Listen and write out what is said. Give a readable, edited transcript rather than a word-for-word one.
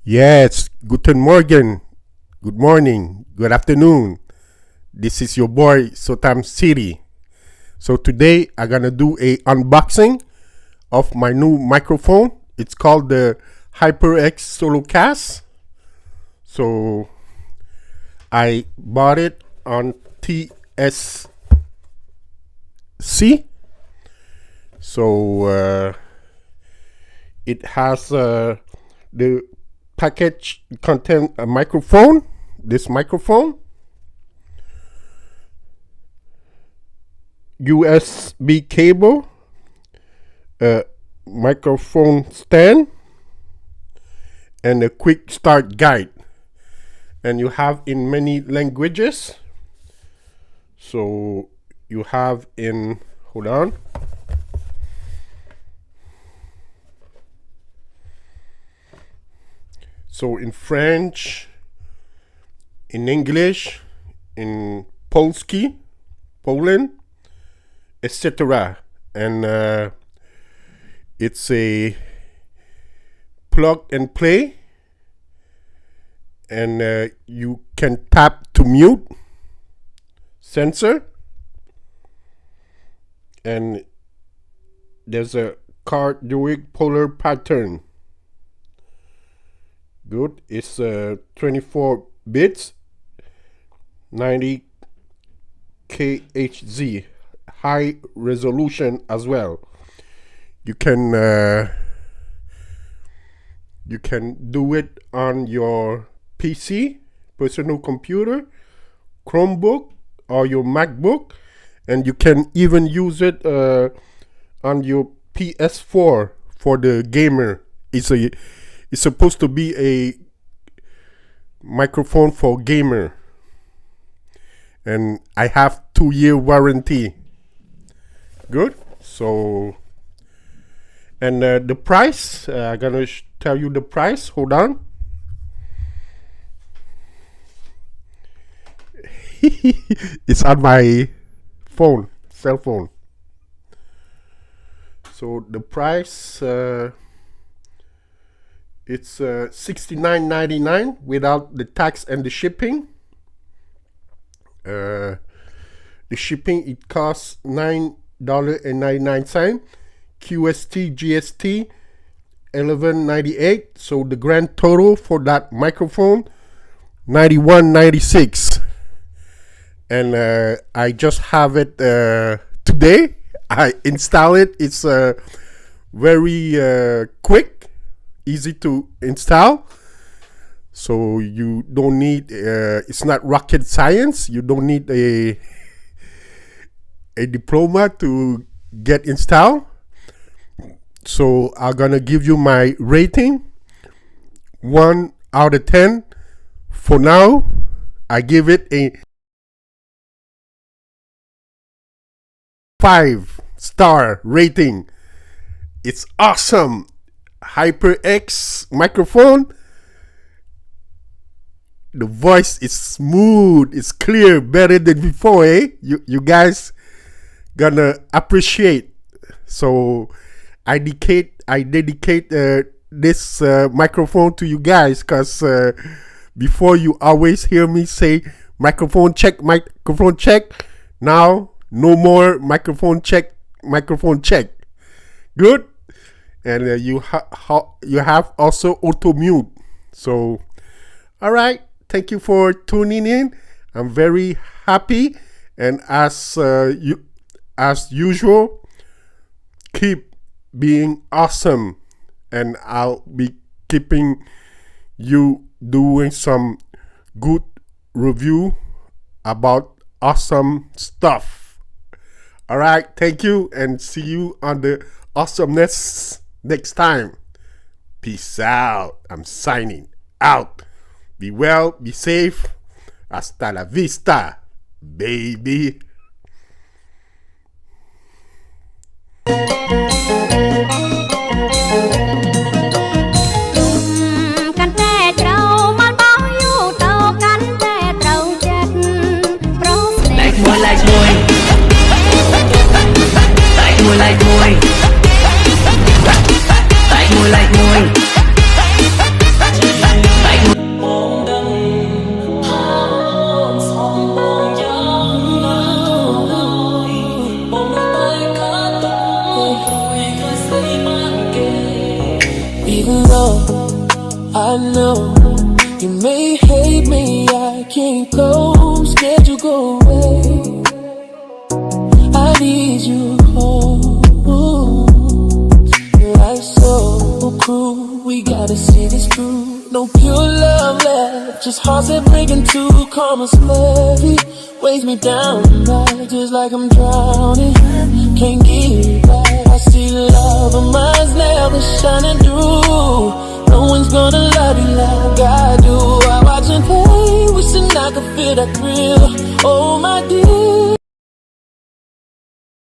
Yes, guten Morgen, good morning, good afternoon. This is your boy Sotam City. So today I'm gonna do a unboxing of my new microphone. It's called the HyperX Solocast. So I bought it on TSC. So it has the package contain a microphone, this microphone, USB cable, a microphone stand, and a quick start guide. And you have in many languages. So you have in, hold on. So in French, in English, in Polski, Poland, etc. And it's a plug and play, and you can tap to mute sensor, and there's a cardioid polar pattern. Good. It's 24 bits, 90 kHz, high resolution as well. You can do it on your PC, personal computer, Chromebook, or your MacBook, and you can even use it on your PS4 for the gamer. It's supposed to be a microphone for gamer, and I have 2-year warranty. Good. So, and the price, I'm gonna tell you the price. Hold on. It's on my phone, cell phone. So the price, it's $69.99 without the tax and the shipping. The shipping, it costs $9.99. QST GST $11.98. So the grand total for that microphone $91.96. And I just have it today. I install it. It's very quick, easy to install. So you don't need it's not rocket science. You don't need a diploma to get installed. So I'm gonna give you my rating, 1 out of 10. For now, I give it a 5-star rating. It's awesome. HyperX microphone. The voice is smooth, it's clear, better than before, eh? You guys gonna appreciate. So I dedicate this microphone to you guys, because before you always hear me say microphone check. Now no more microphone check. Good. And you have also auto mute. So all right, thank you for tuning in. I'm very happy, and as usual, keep being awesome, and I'll be keeping you doing some good review about awesome stuff. All right, thank you, and see you on the awesomeness next time. Peace out. I'm signing out. Be well, be safe. Hasta la vista, baby. Like môi Love, I know you may hate me, I can't go, I'm scared you go away. I need you home. Life's so cruel, we gotta see this through. No pure love left, just hearts that break into karma's levy. Weighs me down tonight, just like I'm drowning. Can't get it right, I see love, but mine's never shining through. No one's gonna love you like I do. I watch and play, wishing I could feel that thrill. Oh my dear.